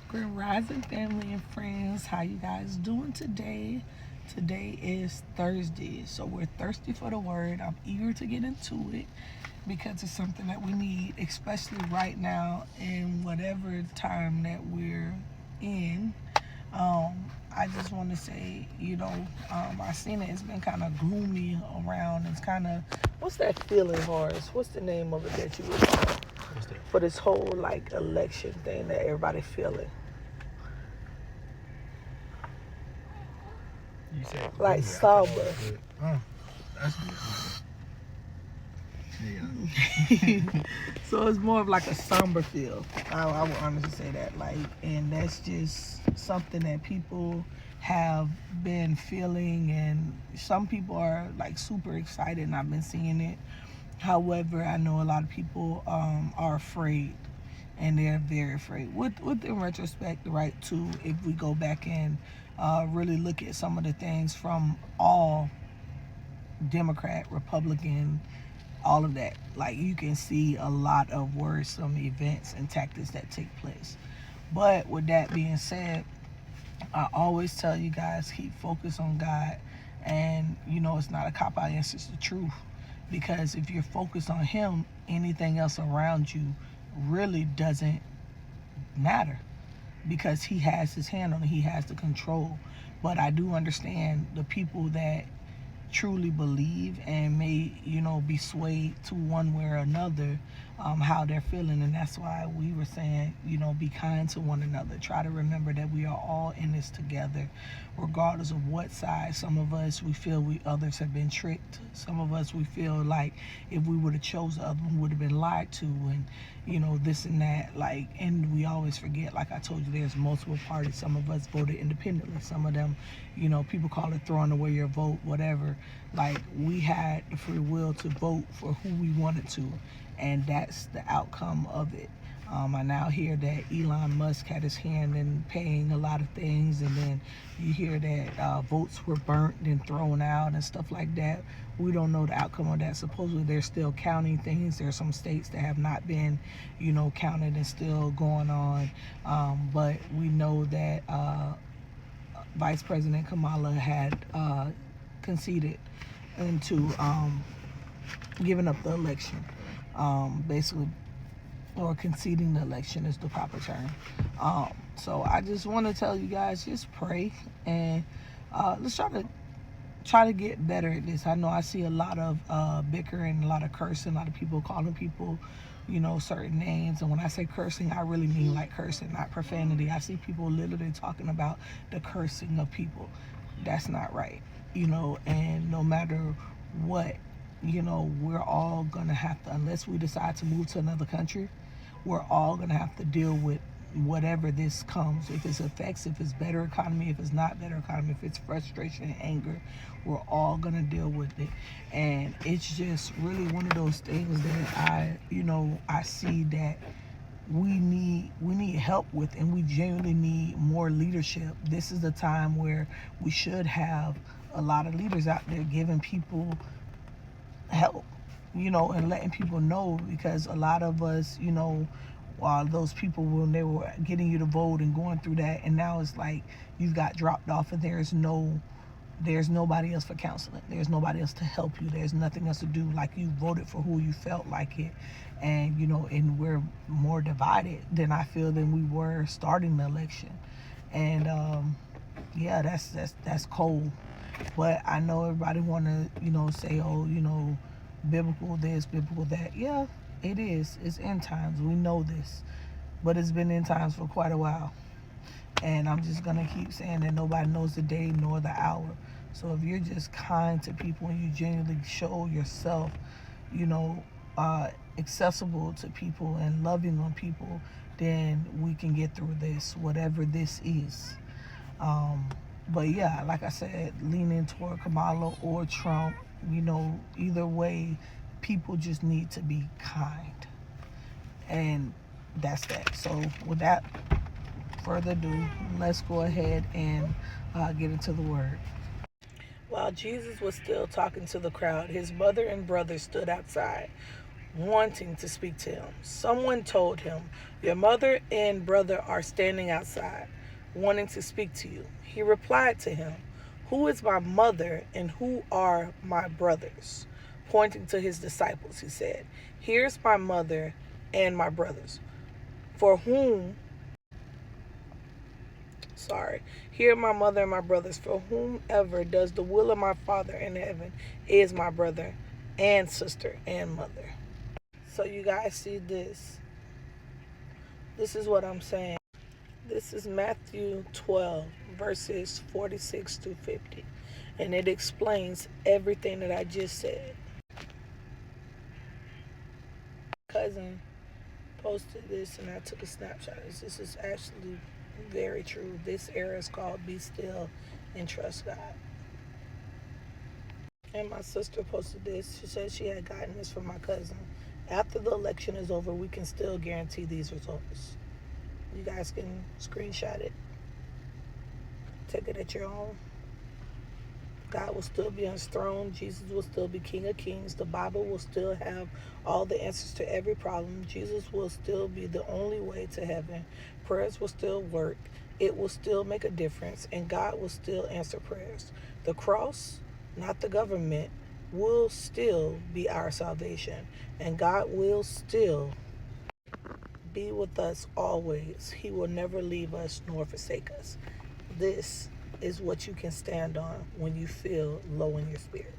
Grand Rising family and friends, how you guys doing today? Today is Thursday, so we're thirsty for the word. I'm eager to get into it because it's something that we need, especially right now in whatever time that we're in. I just want to say, I seen it. It's been kind of gloomy around. It's kind of, what's that feeling, Horace? What's the name of it that you would What's that? for this whole like election thing that everybody feeling? You said Like gloomy. I thought that somber. was good. That's good. Yeah. So it's more of like a somber feel. I would honestly say that. Like, and that's just something that people have been feeling, and some people are like super excited, and I've been seeing it. However, I know a lot of people are afraid, and they're very afraid. With in retrospect, right? Too, if we go back and really look at some of the things from all Democrat, Republican, all of that. Like you can see a lot of worrisome events and tactics that take place. But with that being said, I always tell you guys keep focused on God, and it's not a cop out answer, it's the truth. Because if you're focused on Him, anything else around you really doesn't matter because He has His hand on it, He has the control. But I do understand the people that truly believe and may be swayed to one way or another, how they're feeling. And that's why we were saying, be kind to one another. Try to remember that we are all in this together, regardless of what side. Some of us, we feel others have been tricked. Some of us, we feel like if we would have chose the other one, we would have been lied to, and this and that. Like, and we always forget, like I told you, there's multiple parties. Some of us voted independently. Some of them, people call it throwing away your vote, whatever. Like, we had the free will to vote for who we wanted to, and that's the outcome of it. I now hear that Elon Musk had his hand in paying a lot of things, and then you hear that votes were burnt and thrown out and stuff like that. We don't know the outcome of that. Supposedly they're still counting things. There are some states that have not been, counted and still going on. But we know that Vice President Kamala had conceded into giving up the election, basically, or conceding the election is the proper term. So I just want to tell you guys, just pray, and let's try to get better at this. I know I see a lot of bickering, a lot of cursing, a lot of people calling people, certain names. And when I say cursing, I really mean like cursing, not profanity. I see people literally talking about the cursing of people. That's not right, and no matter what, we're all going to have to, unless we decide to move to another country, we're all going to have to deal with whatever this comes. If it's effects, if it's better economy, if it's not better economy, if it's frustration and anger, we're all gonna deal with it. And it's just really one of those things that I see that we need help with, and we genuinely need more leadership. This is the time where we should have a lot of leaders out there giving people help, and letting people know, because a lot of us, while those people, when they were getting you to vote and going through that, and now it's like you've got dropped off, and there's nobody else for counseling. There's nobody else to help you. There's nothing else to do. Like, you voted for who you felt like it, and and we're more divided than I feel than we were starting the election. And yeah, that's cold. But I know everybody want to, say, oh, biblical this, biblical that. Yeah, it is. It's end times. We know this. But it's been end times for quite a while. And I'm just going to keep saying that nobody knows the day nor the hour. So if you're just kind to people and you genuinely show yourself, you know, accessible to people and loving on people, then we can get through this, whatever this is. But yeah, like I said, leaning toward Kamala or Trump, either way, people just need to be kind. And that's that. So without further ado, let's go ahead and get into the word. While Jesus was still talking to the crowd, his mother and brother stood outside, wanting to speak to him. Someone told him, "Your mother and brother are standing outside, wanting to speak to you." He replied to him, "Who is my mother and who are my brothers?" Pointing to his disciples, he said, "Here's my mother and my brothers. For whom, here are my mother and my brothers. For whomever does the will of my Father in heaven is my brother and sister and mother." So you guys see this. This is what I'm saying. This is Matthew 12, verses 46 to 50. And it explains everything that I just said. Cousin posted this and I took a snapshot. This is actually very true. This era is called Be Still and Trust God. And my sister posted this. She said she had gotten this from my cousin. After the election is over, we can still guarantee these results. You guys can screenshot it. Take it at your own. God will still be on his throne. Jesus will still be King of Kings. The Bible will still have all the answers to every problem. Jesus will still be the only way to heaven. Prayers will still work. It will still make a difference. And God will still answer prayers. The cross, not the government, will still be our salvation. And God will still be with us always. He will never leave us nor forsake us. This is what you can stand on when you feel low in your spirit.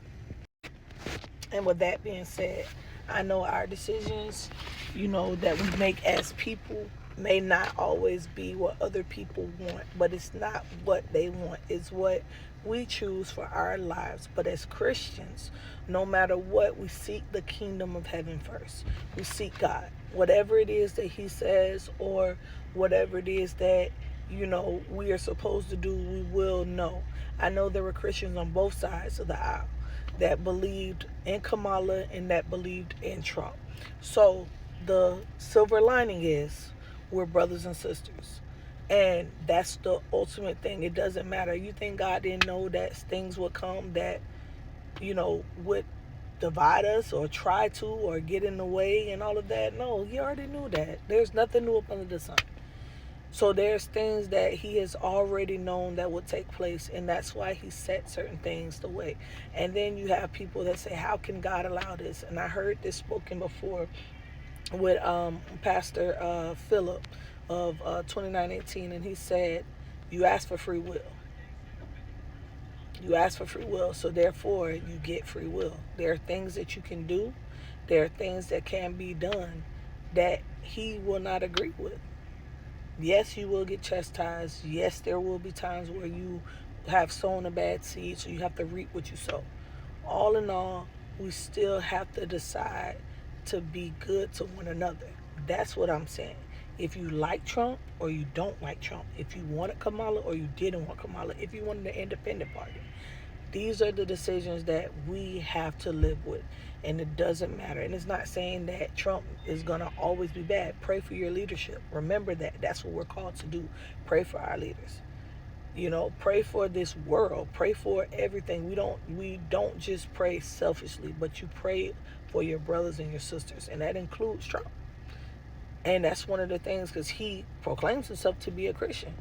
And with that being said, I know our decisions, that we make as people may not always be what other people want, but it's not what they want. It's what we choose for our lives. But as Christians, no matter what, we seek the kingdom of heaven first. We seek God. Whatever it is that he says or whatever it is that we are supposed to do, we will know. I know there were Christians on both sides of the aisle that believed in Kamala and that believed in Trump. So the silver lining is we're brothers and sisters. And that's the ultimate thing. It doesn't matter. You think God didn't know that things would come that, would divide us or try to or get in the way and all of that? No, he already knew that. There's nothing new up under the sun. So there's things that he has already known that would take place, and that's why he set certain things the way. And then you have people that say, how can God allow this? And I heard this spoken before with Pastor Philip of 2918, and he said, you ask for free will. You ask for free will, so therefore you get free will. There are things that you can do. There are things that can be done that he will not agree with. Yes, you will get chastised. Yes, there will be times where you have sown a bad seed, so you have to reap what you sow. All in all, we still have to decide to be good to one another. That's what I'm saying. If you like Trump or you don't like Trump, if you wanted Kamala or you didn't want Kamala, if you wanted an independent party, these are the decisions that we have to live with. And it doesn't matter. And it's not saying that Trump is going to always be bad. Pray for your leadership. Remember that. That's what we're called to do. Pray for our leaders. Pray for this world. Pray for everything. We don't just pray selfishly, but you pray for your brothers and your sisters. And that includes Trump. And that's one of the things, because he proclaims himself to be a Christian.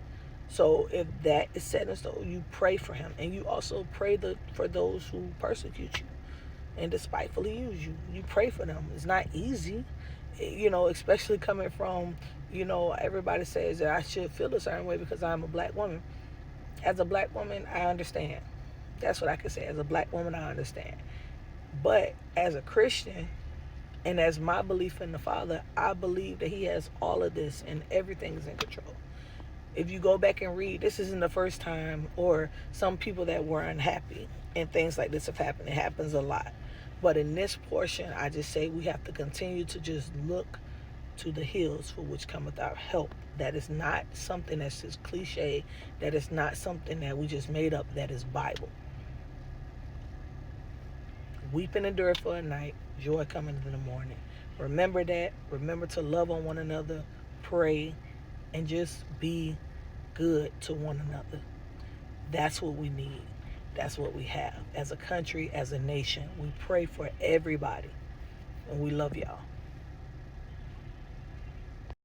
So if that is set in stone, you pray for him. And you also pray for those who persecute you and despitefully use you. You pray for them. It's not easy, especially coming from, everybody says that I should feel a certain way because I'm a black woman. As a black woman, I understand. That's what I can say. As a black woman, I understand. But as a Christian, and as my belief in the Father, I believe that he has all of this and everything is in control. If you go back and read, this isn't the first time, or some people that were unhappy and things like this have happened. It happens a lot. But in this portion, I just say we have to continue to just look to the hills for which cometh our help. That is not something that's just cliche. That is not something that we just made up. That is Bible. Weep and endure for a night, joy coming in the morning. Remember that. Remember to love on one another, pray, and just be good to one another. That's what we need. That's what we have. As a country, as a nation, we pray for everybody. and we love y'all.